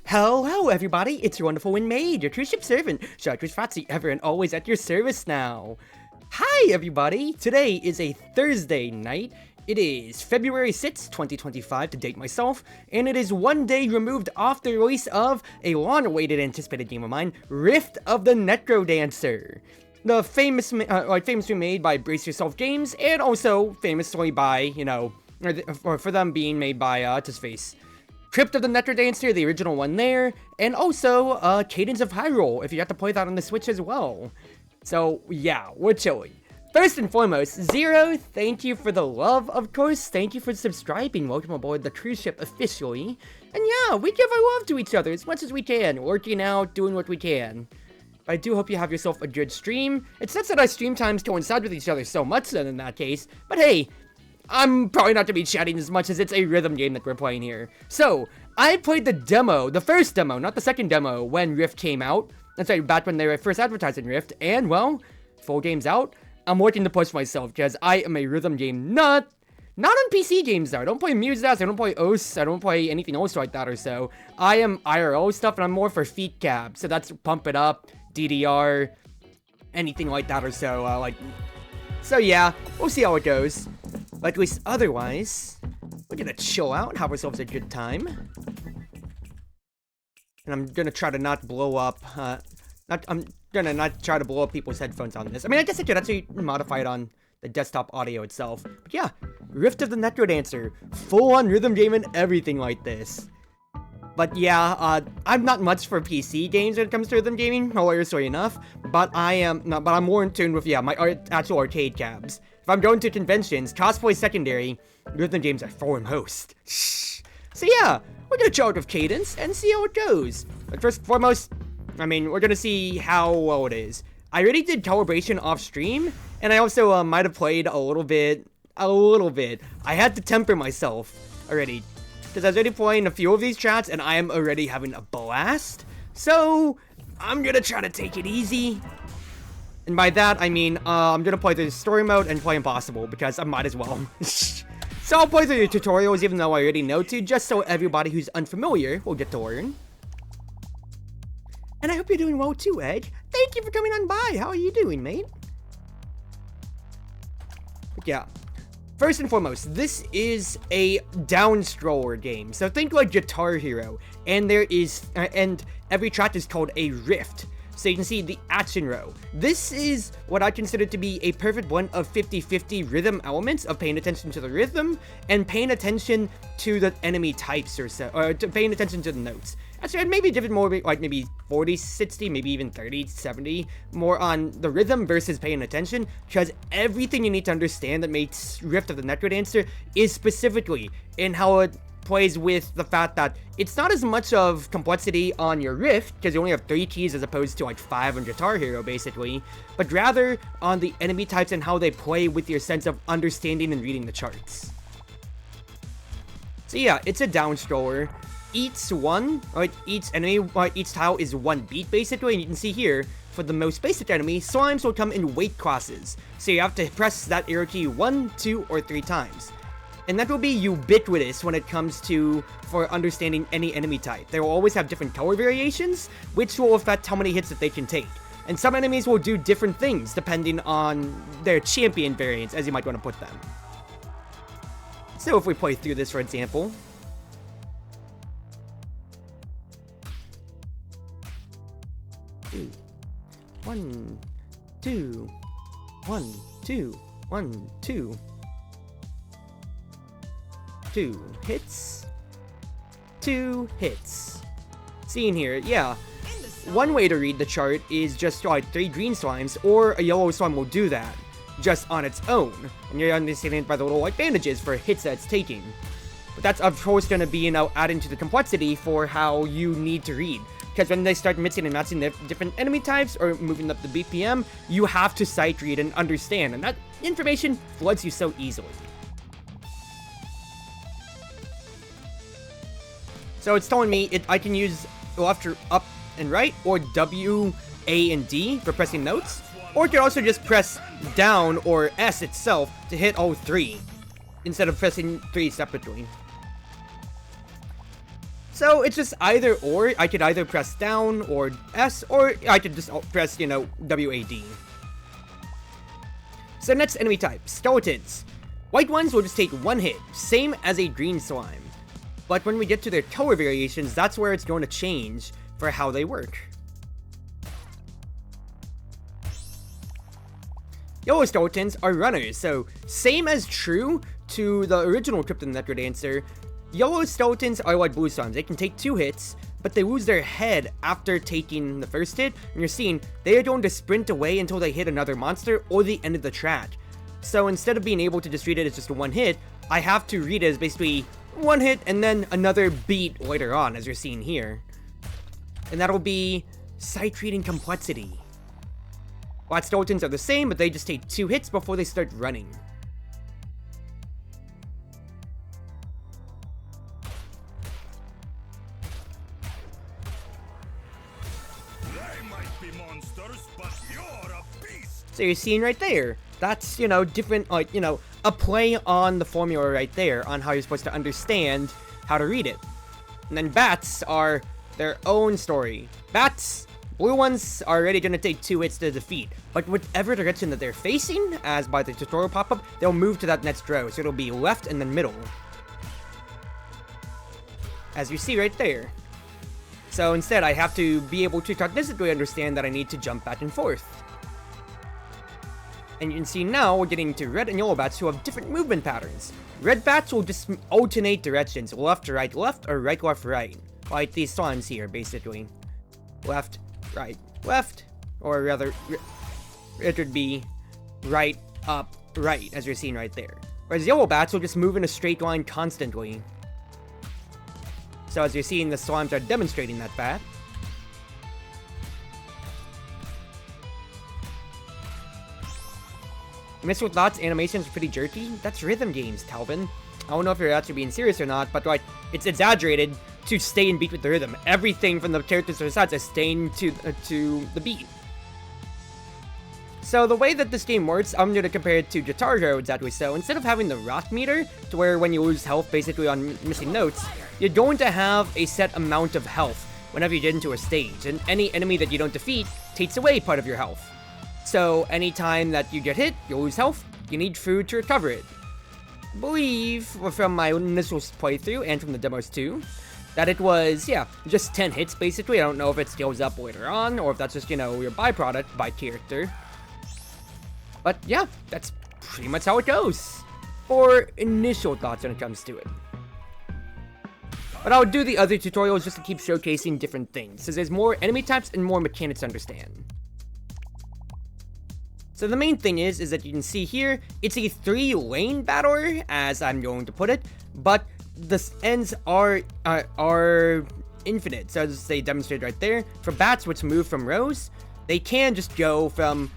Hello everybody, it's your Wonderful Wind Mage, your Cruz Ship servant, Chartreuse Proxy, ever and always at your service now. Hi everybody, today is a Thursday night. It is February 6th, 2025 to date myself, and it is one day removed off the release of a long-awaited anticipated game of mine, Rift of the Necrodancer. The famously made by Brace Yourself Games, and also famously by, or for them being made by, Face. Crypt of the Necrodancer, the original one there, and also Cadence of Hyrule, if you have to play that on the Switch as well. So yeah, we're chilling. First and foremost, Zero, thank you for the love, of course. Thank you for subscribing. Welcome aboard the cruise ship officially. And yeah, we give our love to each other as much as we can, working out, doing what we can. I do hope you have yourself a good stream. It's not that our stream times coincide with each other so much then in that case, but hey, I'm probably not going to be chatting as much as it's a rhythm game that we're playing here. So, I played the demo, the first demo, not the second demo, when Rift came out. That's right, back when they were first advertising Rift. And, well, full game's out. I'm working to push myself, because I am a rhythm game nut. Not on PC games, though. I don't play Muses, I don't play OS, I don't play anything else like that or so. I am IRL stuff, and I'm more for feet cab. So that's Pump It Up, DDR, anything like that or so. So yeah, we'll see how it goes. But at least otherwise, we're gonna chill out, have ourselves a good time. And I'm gonna try to not blow up, I'm gonna not try to blow up people's headphones on this. I mean, I guess I could actually modify it on the desktop audio itself. But yeah, Rift of the Necrodancer, full-on rhythm game and everything like this. But yeah, I'm not much for PC games when it comes to rhythm gaming, hilariously enough. But I'm more in tune with, yeah, my actual arcade cabs. If I'm going to conventions, cosplay secondary, rhythm games are foremost. So yeah, we're gonna chill out with Cadence and see how it goes. But first and foremost, I mean, we're gonna see how well it is. I already did calibration off stream, and I also might have played a little bit. I had to temper myself already, because I was already playing a few of these chats, and I am already having a blast. So I'm gonna try to take it easy. And by that, I mean, I'm gonna play the story mode and play Impossible, because I might as well. So I'll play through the tutorials, even though I already know to, just so everybody who's unfamiliar will get to learn. And I hope you're doing well too, Ed. Thank you for coming on by. How are you doing, mate? But yeah. First and foremost, this is a downstroller game. So think like Guitar Hero, and and every track is called a rift. So you can see the action row. This is what I consider to be a perfect blend of 50-50 rhythm elements of paying attention to the rhythm and paying attention to the enemy types or so, or to paying attention to the notes. Actually, I'd maybe give it more like maybe 40-60, maybe even 30-70 more on the rhythm versus paying attention, because everything you need to understand that makes Rift of the Necrodancer is specifically in how it plays with the fact that it's not as much of complexity on your rift, because you only have 3 keys as opposed to like 5 on Guitar Hero basically, but rather on the enemy types and how they play with your sense of understanding and reading the charts. So yeah, it's a downstroller. Each tile is 1 beat basically, and you can see here, for the most basic enemy, slimes will come in weight classes, so you have to press that arrow key 1, 2, or 3 times. And that will be ubiquitous when it comes to for understanding any enemy type. They will always have different color variations, which will affect how many hits that they can take. And some enemies will do different things depending on their champion variants, as you might want to put them. So if we play through this, for example. One, two, 1, 2, 1, 2. 2 hits, 2 hits. Seeing here, yeah, one way to read the chart is just like 3 green slimes, or a yellow slime will do that, just on its own, and you're understanding it by the little like bandages for hits that it's taking. But that's of course going to be, adding to the complexity for how you need to read, because when they start mixing and matching the different enemy types, or moving up the BPM, you have to sight read and understand, and that information floods you so easily. So it's telling me I can use left or up and right, or W, A, and D for pressing notes, or you can also just press down or S itself to hit all 3, instead of pressing 3 separately. So it's just either or. I could either press down or S, or I could just press, you know, WAD. So next enemy type, skeletons. White ones will just take one hit, same as a green slime. But when we get to their color variations, that's where it's going to change for how they work. Yellow skeletons are runners, so same as true to the original Cryptid Necrodancer, yellow skeletons are like blue slimes. They can take 2 hits, but they lose their head after taking the first hit, and you're seeing they are going to sprint away until they hit another monster or the end of the track. So instead of being able to just read it as just a 1 hit, I have to read it as basically 1 hit and then another beat later on, as you're seeing here. And that'll be sight reading complexity. Black skeletons are the same, but they just take 2 hits before they start running. They might be monsters, but you're a beast. So you're seeing right there, that's, you know, different, like, you know, a play on the formula right there on how you're supposed to understand how to read it. And then bats are their own story. Bats, blue ones are already going to take 2 hits to defeat, but whatever direction that they're facing, as by the tutorial pop-up, they'll move to that next row, so it'll be left and then middle. As you see right there. So instead, I have to be able to cognitively understand that I need to jump back and forth. And you can see now we're getting to red and yellow bats who have different movement patterns. Red bats will just alternate directions, left to right left, or right left right. Like these slimes here, basically. Left, right, left, or rather, it would be right, up, right, as you're seeing right there. Whereas yellow bats will just move in a straight line constantly. So as you're seeing, the slimes are demonstrating that fact. Mr. Lot's animations are pretty jerky. That's rhythm games, Calvin. I don't know if you're actually being serious or not, but like, it's exaggerated to stay in beat with the rhythm. Everything from the characters to the sides is staying to the beat. So the way that this game works, I'm going to compare it to Guitar Hero exactly so. Instead of having the rock meter, to where when you lose health basically on missing notes, you're going to have a set amount of health whenever you get into a stage, and any enemy that you don't defeat takes away part of your health. So anytime that you get hit, you lose health, you need food to recover it. I believe from my initial playthrough and from the demos too, that it was, yeah, just 10 hits basically. I don't know if it scales up later on, or if that's just, you know, your byproduct by character. But yeah, that's pretty much how it goes for initial thoughts when it comes to it. But I'll do the other tutorials just to keep showcasing different things, since there's more enemy types and more mechanics to understand. So the main thing is that you can see here, it's a 3-lane battle, as I'm going to put it, but the ends are infinite. So as they demonstrate right there, for bats which move from rows, they can just go from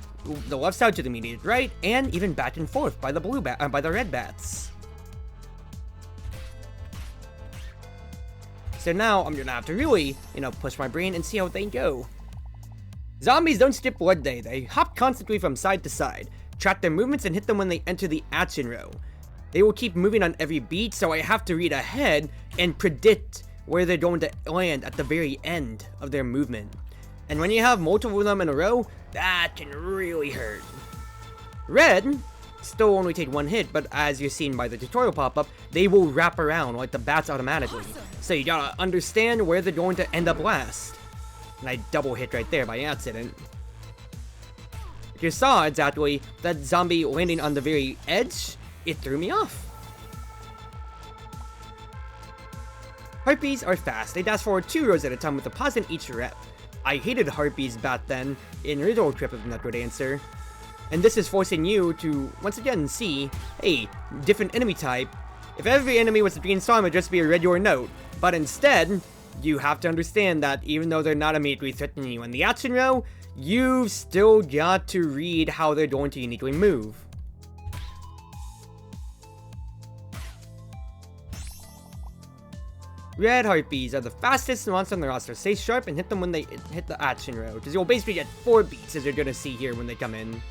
the left side to the immediate right, and even back and forth by the red bats. So now I'm gonna have to really, you know, push my brain and see how they go. Zombies don't skip blood day, they hop constantly from side to side, track their movements and hit them when they enter the action row. They will keep moving on every beat, so I have to read ahead and predict where they're going to land at the very end of their movement. And when you have multiple of them in a row, that can really hurt. Red still only take 1 hit, but as you're seeing by the tutorial pop-up, they will wrap around like the bats automatically. So you gotta understand where they're going to end up last. And I double hit right there by accident. If you saw exactly that zombie landing on the very edge, it threw me off. Harpies are fast. They dash forward 2 rows at a time with a pause in each rep. I hated harpies back then in original Trip of Necrodancer. And this is forcing you to, once again, see, hey, different enemy type. If every enemy was a green slime, it would just be a red or note. But instead, you have to understand that even though they're not immediately threatening you in the action row, you've still got to read how they're going to uniquely move. Red harpies are the fastest monster on the roster. Stay sharp and hit them when they hit the action row, because you'll basically get 4 beats, as you're going to see here when they come in.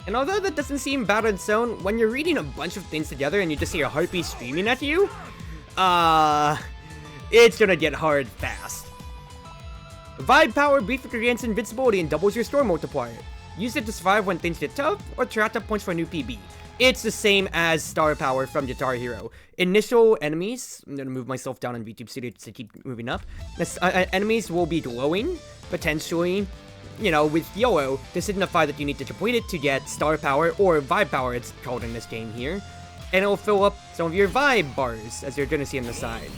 And although that doesn't seem bad on its own, when you're reading a bunch of things together and you just see a heartbeat screaming at you, it's gonna get hard fast. Vibe Power briefly grants invincibility and doubles your storm multiplier. Use it to survive when things get tough, or to rack up points for a new PB. It's the same as Star Power from Guitar Hero. Initial enemies, I'm gonna move myself down in VTube Studio to keep moving up. Enemies will be glowing, potentially, you know, with YOLO to signify that you need to complete it to get Star Power, or Vibe Power it's called in this game here. And it will fill up some of your Vibe bars, as you're gonna see on the side.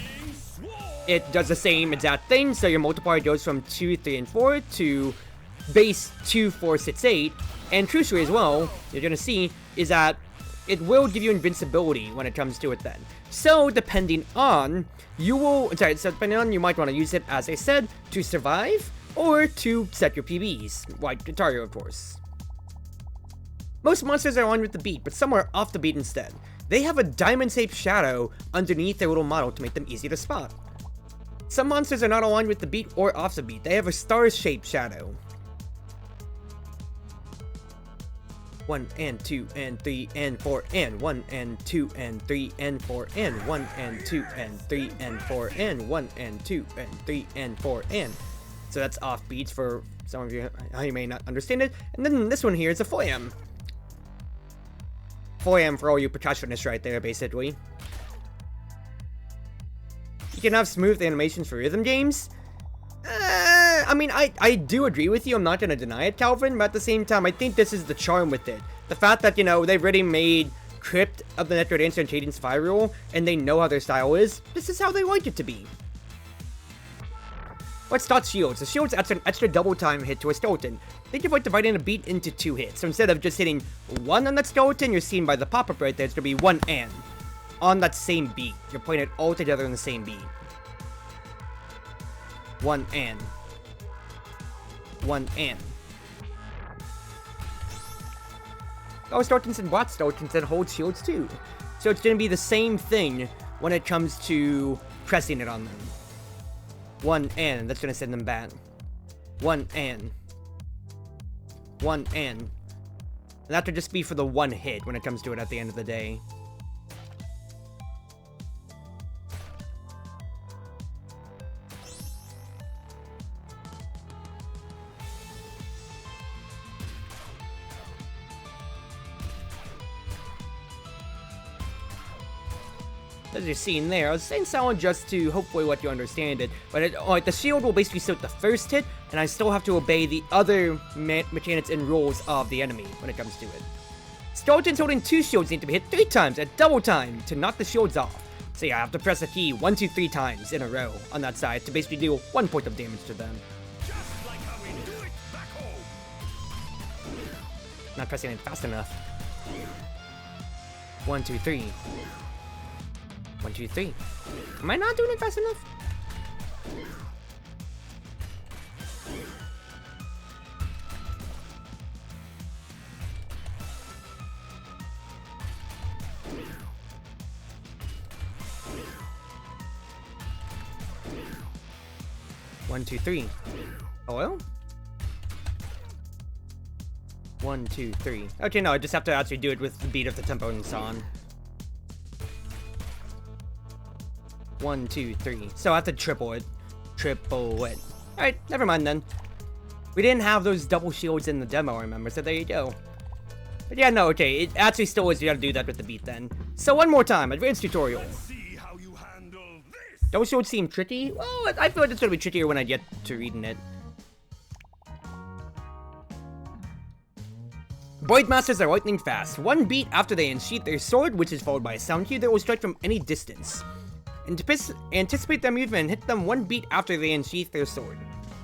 It does the same exact thing, so your multiplier goes from 2, 3, and 4 to base 2, 4, 6, 8. And crucially as well, you're gonna see, is that it will give you invincibility when it comes to it then. So, depending on, you might want to use it, as I said, to survive, or to set your PBs, like Guitar Hero, of course. Most monsters are aligned with the beat, but some are off the beat instead. They have a diamond-shaped shadow underneath their little model to make them easy to spot. Some monsters are not aligned with the beat or off the beat. They have a star-shaped shadow. 1 and 2 and 3 and 4 and 1 and 2 and 3 and 4 and 1 and 2 and 3 and 4 and 1 and 2 and 3 and 4 and. So that's off beats for some of you how you may not understand it. And then this one here is a foyam. Foyam for all you percussionists right there, basically. You can have smooth animations for rhythm games. I mean, I do agree with you. I'm not going to deny it, Calvin. But at the same time, I think this is the charm with it. The fact that, you know, they've already made Crypt of the Necrodancer and Cadence Spiral, and they know how their style is. This is how they like it to be. Let's start shields. The shields adds an extra double time hit to a skeleton. Think of like dividing a beat into 2 hits. So instead of just hitting 1 on that skeleton, you're seeing by the pop-up right there, it's going to be 1 and. On that same beat. You're playing it all together in the same beat. 1 and. 1 and. Oh, skeletons and bot skeletons that hold shields too. So it's going to be the same thing when it comes to pressing it on them. 1 and. That's going to send them back. 1 and. 1 and. And that would just be for the 1 hit when it comes to it at the end of the day. As you're seeing there, I was saying sound just to hopefully let you understand it, but like the shield will basically suit the first hit, and I still have to obey the other mechanics and rules of the enemy when it comes to it. Skeletons holding 2 shields need to be hit 3 times at double time to knock the shields off. So yeah, I have to press a key 1, 2, 3 times in a row on that side to basically deal 1 point of damage to them. Just like how we do it back home. Not pressing it fast enough. 1, 2, 3. 1, 2, 3. Am I not doing it fast enough? One, two, three. Hello? 1, 2, 3. Okay, no, I just have to actually do it with the beat of the tempo and so on. 1, 2, 3. So I have to triple it. Triple it. Alright, never mind then. We didn't have those double shields in the demo, I remember, so there you go. But yeah, no, okay, it actually still is you gotta do that with the beat then. So one more time, advanced tutorial. See how you handle this. Double shields seem tricky? Well, I feel like it's gonna be trickier when I get to reading it. Void Masters are lightning fast. 1 beat after they unsheath their sword, which is followed by a sound cue that will strike from any distance. Anticipate their movement and hit them 1 beat after they unsheath their sword.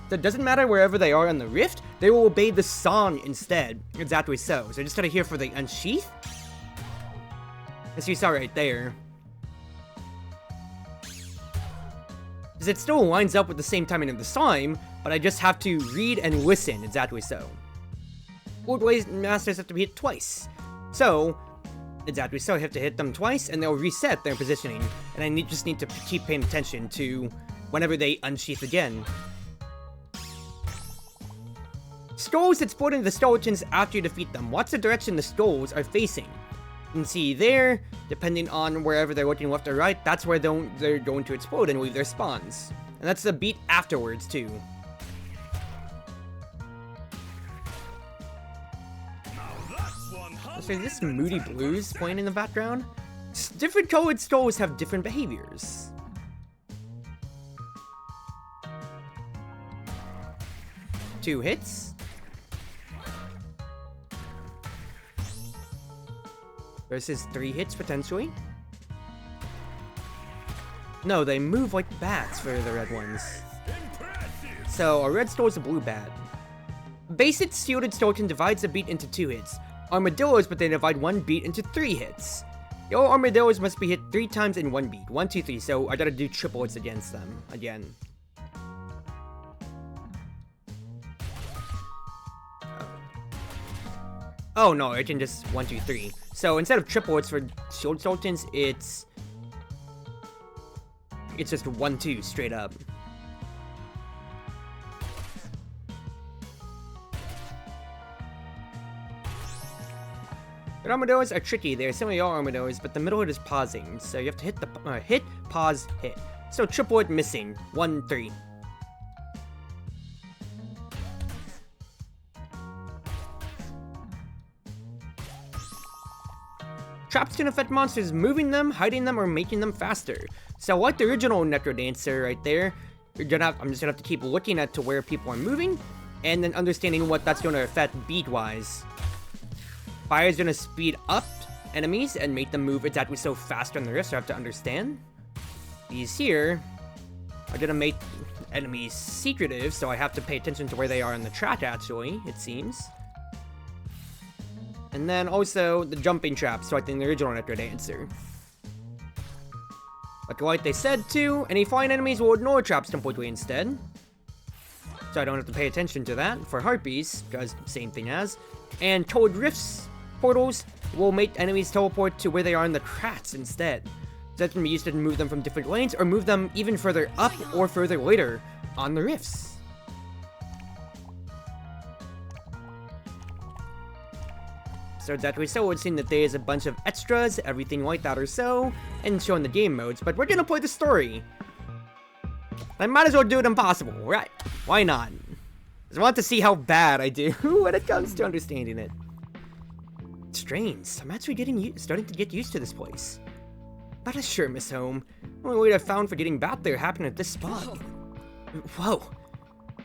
So it doesn't matter wherever they are on the rift, they will obey the song instead. Exactly so. So just gotta hear for the unsheath. As you saw right there. Because it still lines up with the same timing of the song, but I just have to read and listen exactly so. Void Masters have to be hit twice. So, exactly so, I have to hit them twice, and they'll reset their positioning. And I just need to keep paying attention to whenever they unsheath again. Skulls explode into the skeletons after you defeat them. Watch the direction the skulls are facing. You can see there, depending on wherever they're looking left or right, that's where they're going to explode and leave their spawns. And that's the beat afterwards, too. So is this Moody Blues playing in the background? Different colored skulls have different behaviors. Two hits. Versus 3 hits, potentially. No, they move like bats for the red ones. So, a red skull is a blue bat. Basic shielded skeleton divides the beat into 2 hits. Armadillos, but they divide 1 beat into 3 hits. Yellow armadillos must be hit 3 times in 1 beat. 1, 2, 3, so I gotta do triple hits against them, again. Oh no, I can just 1, 2, 3. So instead of triple hits for shield skeletons, it's just 1, 2 straight up. The armadillos are tricky. They're similar to all armadillos, but the middle hit is pausing, so you have to hit the hit, pause, hit. So triple hit missing. 1, 3. Traps can affect monsters, moving them, hiding them, or making them faster. So like the original Necrodancer right there, I'm just gonna have to keep looking at to where people are moving, and then understanding what that's gonna affect beat-wise. Fire is gonna speed up enemies and make them move exactly so faster on the rifts, so I have to understand. These here are gonna make enemies secretive, so I have to pay attention to where they are on the track, actually, it seems. And then also the jumping traps, so like in the original Necrodancer. But like they said too, any flying enemies will ignore traps completely instead. So I don't have to pay attention to that. For harpies, because same thing as. And colored rifts, portals, will make enemies teleport to where they are in the tracks instead. So that can be used to move them from different lanes, or move them even further up or further later on the rifts. So exactly so, it seems that there is a bunch of extras, everything like that or so, and showing the game modes, but we're gonna play the story. I might as well do it impossible, right? Why not? I want to see how bad I do when it comes to understanding it. It's strange, I'm actually starting to get used to this place. Not as sure, Miss Home. The only way I found for getting back there happened at this spot. Whoa!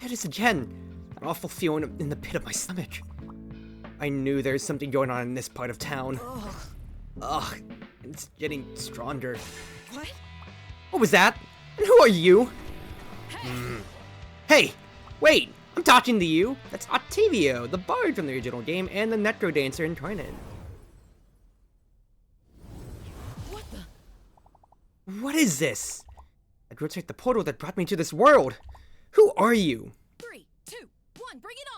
It is again. An awful feeling in the pit of my stomach. I knew there was something going on in this part of town. Ugh, it's getting stronger. What? What was that? And who are you? Hey, wait, I'm talking to you. That's Octavio, the bard from the original game, and the Necrodancer incarnate. What the? What is this? It looks like the portal that brought me to this world. Who are you? 3, 2, 1, bring it on!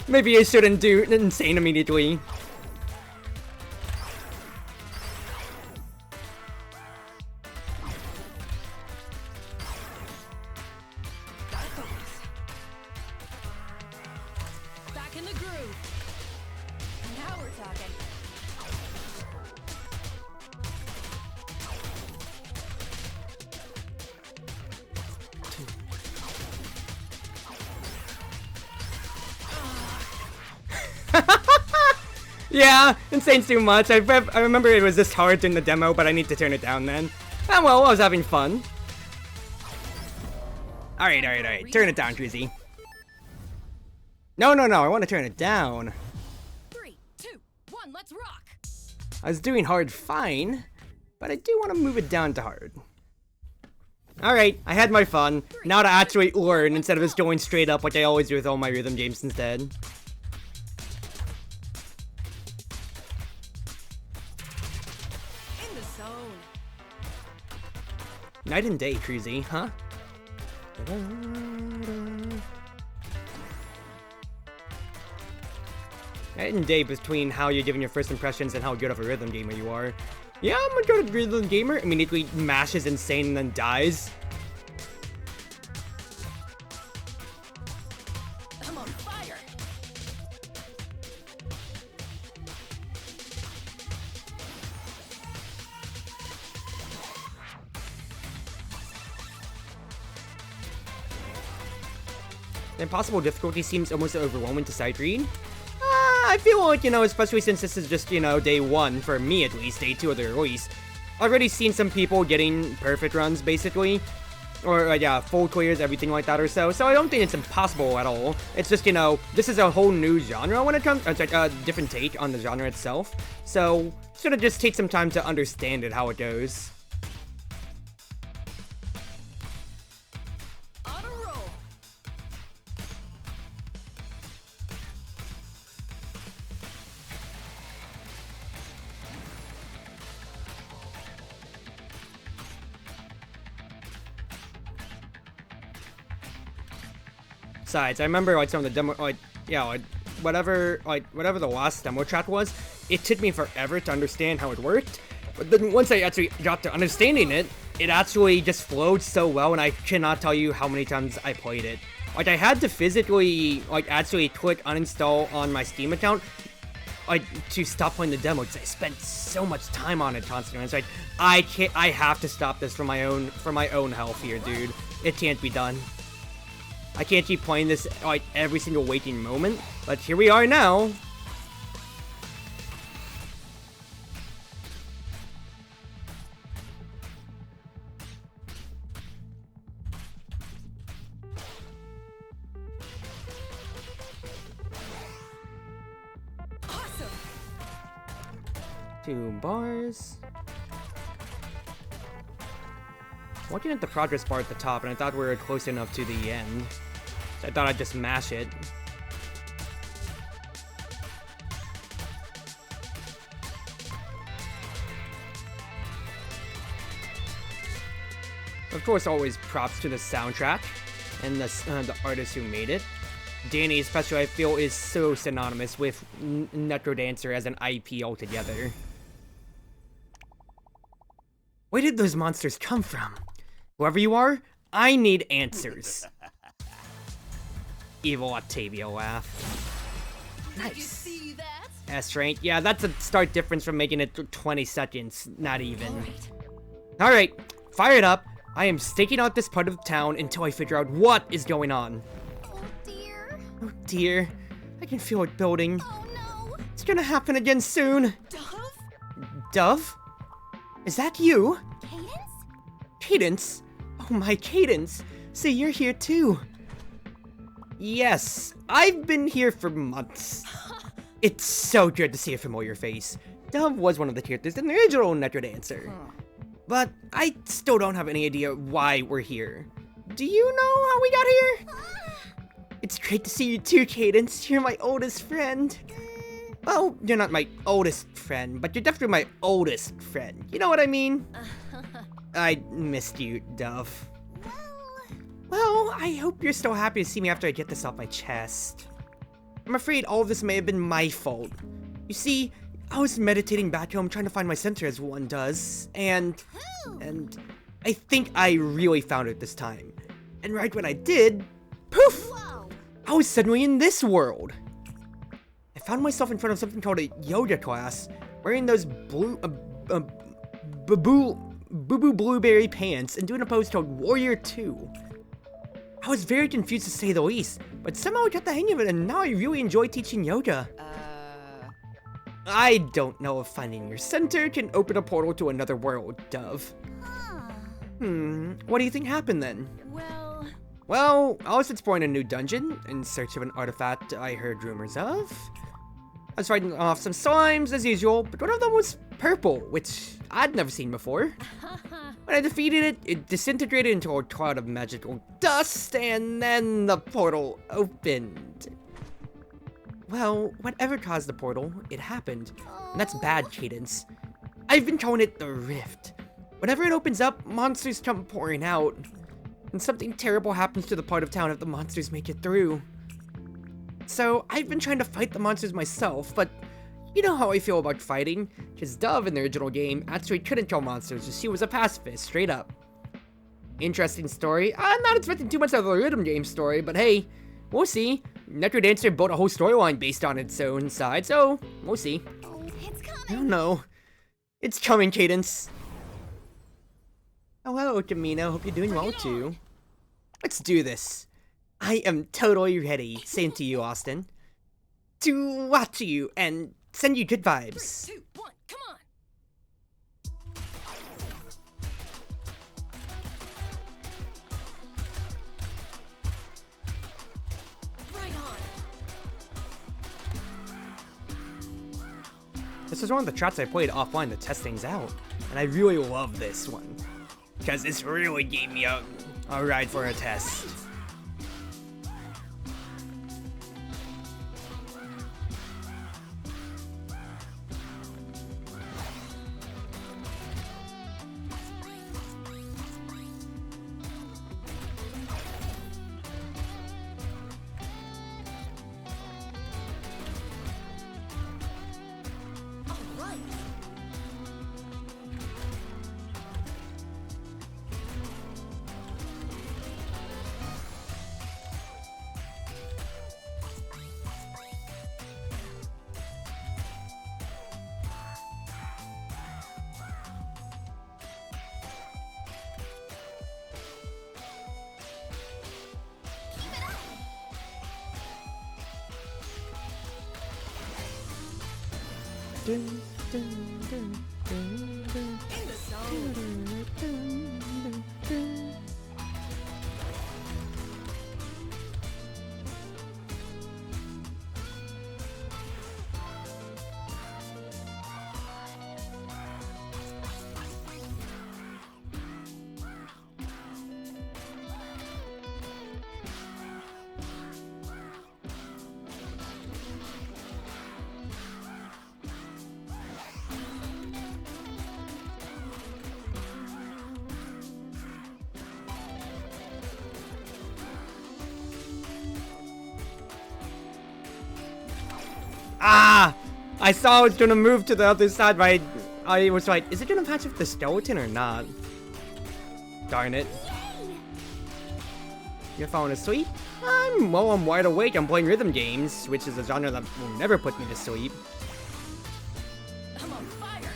Maybe I shouldn't do insane immediately. Back in the groove. Now we're talking. Yeah, insane's too much. I remember it was this hard in the demo, but I need to turn it down then. Ah, well, I was having fun. Alright. Turn it down, Cruzzy. No, I want to turn it down. 3, 2, 1, let's rock! I was doing hard fine, but I do want to move it down to hard. Alright, I had my fun. Now to actually learn instead of just going straight up like I always do with all my rhythm games instead. Night and day, Cruzzy, huh? Night and day between how you're giving your first impressions and how good of a rhythm gamer you are. Yeah, I'm gonna go to Grizzled Gamer, immediately mashes insane and then dies. I'm on fire. The impossible difficulty seems almost overwhelming to sight read. I feel like, you know, especially since this is just, you know, day 1, for me at least, day 2 of the release. Already seen some people getting perfect runs, basically. Or, yeah, full clears, everything like that or so. So I don't think it's impossible at all. It's just, you know, this is a whole new genre when it comes, it's like a different take on the genre itself. So, it's gonna just take some time to understand it, how it goes. On a roll. Besides, I remember, like, some of the demo, like, yeah, like, whatever the last demo chat was, it took me forever to understand how it worked. But then once I actually got to understanding it, it actually just flowed so well, and I cannot tell you how many times I played it. Like, I had to physically, like, actually click uninstall on my Steam account, like, to stop playing the demo, because I spent so much time on it constantly. It's like, I have to stop this for my own health here, dude. It can't be done. I can't keep playing this, like, every single waking moment, but here we are now. Awesome. 2 bars. Looking at the progress bar at the top, and I thought we were close enough to the end. So I thought I'd just mash it. Of course, always props to the soundtrack and the artist who made it. Danny, especially, I feel, is so synonymous with Necrodancer as an IP altogether. Where did those monsters come from? Whoever you are, I need answers. Evil Octavia laugh. Did you Nice. see that? S-rank. Yeah, that's a stark difference from making it 20 seconds. Not even. All right. Alright, fire it up. I am staking out this part of town until I figure out what is going on. Oh dear. Oh dear. I can feel it building. Oh no. It's gonna happen again soon. Dove? Dove? Is that you? Cadence? Cadence? Oh my, Cadence. See, you're here too. Yes, I've been here for months. It's so good to see a familiar face. Dove was one of the characters in the original Necrodancer. But I still don't have any idea why we're here. Do you know how we got here? It's great to see you too, Cadence. You're my oldest friend. Well, you're not my oldest friend, but you're definitely my oldest friend. You know what I mean? I missed you, Dove. Well, I hope you're still happy to see me after I get this off my chest. I'm afraid all of this may have been my fault. You see, I was meditating back home trying to find my center as one does, and I think I really found it this time. And right when I did, poof! Whoa. I was suddenly in this world. I found myself in front of something called a yoga class, wearing those blue, boo-boo blueberry pants and doing a pose called Warrior 2. I was very confused to say the least, but somehow I got the hang of it and now I really enjoy teaching yoga. I don't know if finding your center can open a portal to another world, Dove. What do you think happened then? Well, I was exploring a new dungeon in search of an artifact I heard rumors of. I was fighting off some slimes as usual, but one of them was purple, which I'd never seen before. When I defeated it, it disintegrated into a cloud of magical dust, and then the portal opened. Well, whatever caused the portal, it happened. And that's bad, Cadence. I've been calling it the Rift. Whenever it opens up, monsters come pouring out. And something terrible happens to the part of town if the monsters make it through. So, I've been trying to fight the monsters myself, but You know how I feel about fighting, because Dove in the original game actually couldn't kill monsters, as she was a pacifist, straight up. Interesting story. I'm not expecting too much out of the rhythm game story, but hey, we'll see. Necrodancer built a whole storyline based on its own side, so we'll see. Oh, it's coming. I don't know. It's coming, Cadence. Oh, hello, Camino. Hope you're doing well, too. Let's do this. I am totally ready. Same to you, Austin. To watch you and send you good vibes. 3, 2, 1, come on. Right on. This is one of the tracks I played offline to test things out, and I really love this one. Because this really gave me a ride for a test. Dun, dun, dun, dun, dun. In the zone. Ah! I saw it was gonna move to the other side, but I was like, is it gonna match with the skeleton or not? Darn it. You're falling asleep? I'm wide awake. I'm playing rhythm games, which is a genre that will never put me to sleep. I'm on fire.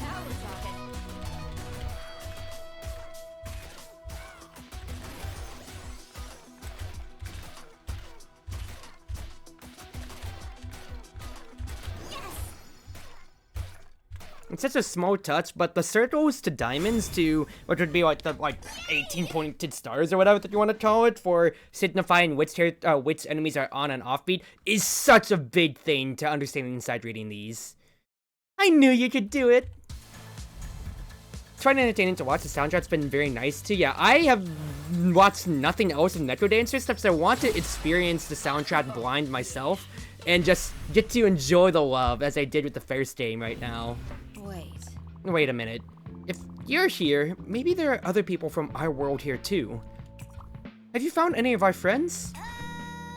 Now we're talking. It's such a small touch, but the circles to diamonds to, which would be like the 18 pointed stars or whatever that you want to call it, for signifying which enemies are on and offbeat, is such a big thing to understand inside reading these. I knew you could do it! It's quite entertaining to watch. The soundtrack's been very nice too. Yeah, I have watched nothing else of Necrodancer stuff, so I want to experience the soundtrack blind myself and just get to enjoy the love as I did with the first game right now. Wait a minute. If you're here, maybe there are other people from our world here too. Have you found any of our friends?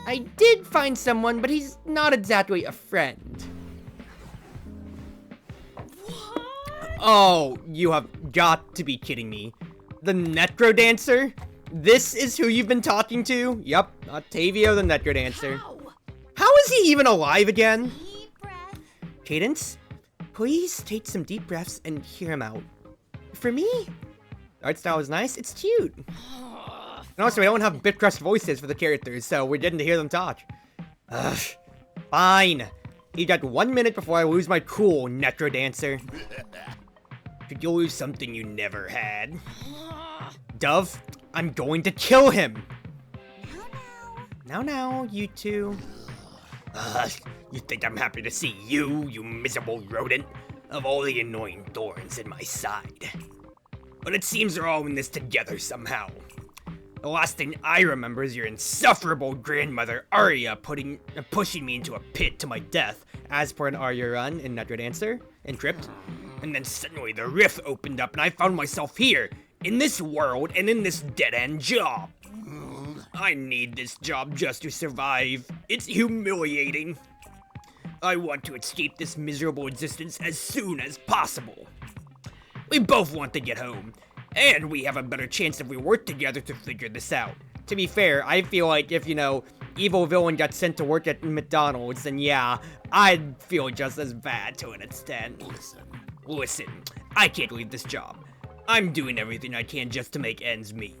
I did find someone, but he's not exactly a friend. Oh, you have got to be kidding me. The Necrodancer? This is who you've been talking to? Yup, Octavio the Necrodancer. How is he even alive again? Deep breath. Cadence, please take some deep breaths and hear him out. For me, the art style is nice, it's cute. And also, we don't have bit-crushed voices for the characters, so we're getting to hear them talk. Ugh, fine. You got 1 minute before I lose my cool, Necrodancer. Could you lose something you never had? Dove, I'm going to kill him. Now, you two. You think I'm happy to see you, you miserable rodent? Of all the annoying thorns in my side. But it seems we're all in this together somehow. The last thing I remember is your insufferable grandmother, Arya, pushing me into a pit to my death, as per an Arya run in Necrodancer, in Crypt. And then suddenly the rift opened up and I found myself here, in this world and in this dead-end job. I need this job just to survive. It's humiliating. I want to escape this miserable existence as soon as possible. We both want to get home, and we have a better chance if we work together to figure this out. To be fair, I feel like if, evil villain got sent to work at McDonald's, then yeah, I'd feel just as bad to an extent. Listen, I can't leave this job. I'm doing everything I can just to make ends meet.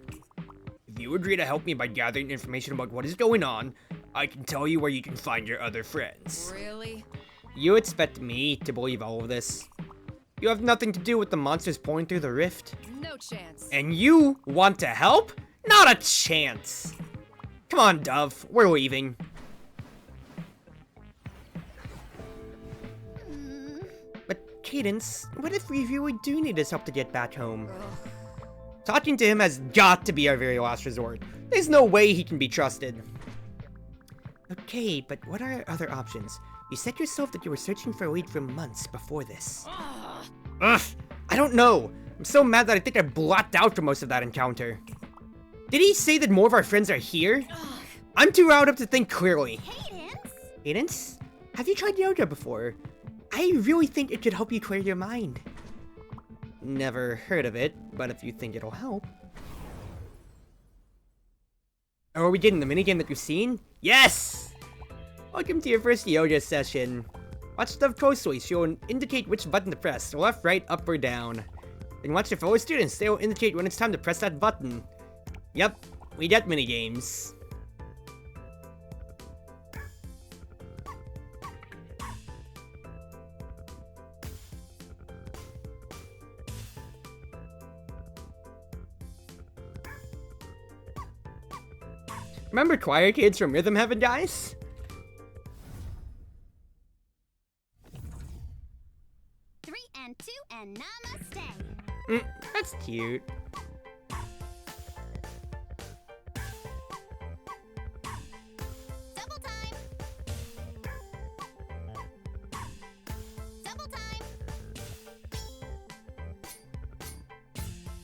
If you agree to help me by gathering information about what is going on, I can tell you where you can find your other friends. Really? You expect me to believe all of this? You have nothing to do with the monsters pouring through the rift. No chance. And you want to help? Not a chance. Come on, Dove, we're leaving. But Cadence, what if we really do need his help to get back home? Talking to him has got to be our very last resort. There's no way he can be trusted. Okay, but what are our other options? You said yourself that you were searching for a lead for months before this. Ugh, I don't know. I'm so mad that I think I blocked out for most of that encounter. Did he say that more of our friends are here? I'm too riled up to think clearly. Cadence? Cadence? Have you tried yoga before? I really think it could help you clear your mind. Never heard of it, but if you think it'll help. Oh, are we getting the minigame that you've seen? Yes! Welcome to your first yoga session. Watch Dove closely. She'll indicate which button to press, left, right, up, or down. Then watch your fellow students. They will indicate when it's time to press that button. Yep, we get minigames. Remember choir kids from Rhythm Heaven, guys? Three and two and namaste. That's cute. Double time. Double time.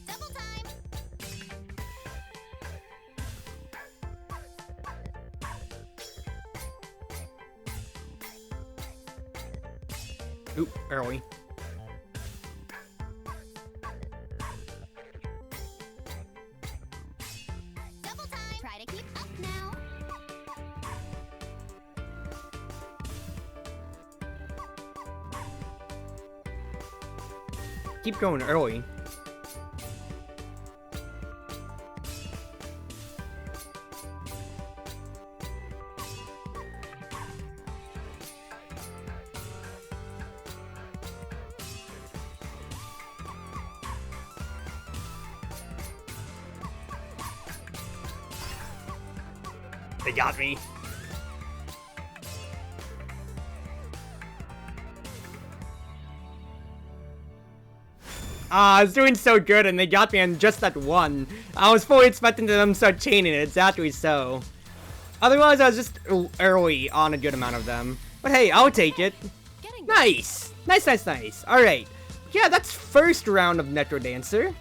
Double time. Oop, early. Double time. Try to keep up now. Keep going early. They got me. I was doing so good and they got me on just that one. I was fully expecting them to start chaining it, exactly so. Otherwise, I was just early on a good amount of them. But hey, I'll take it. Getting Nice! Nice, nice, nice. Alright. Yeah, that's first round of Necrodancer.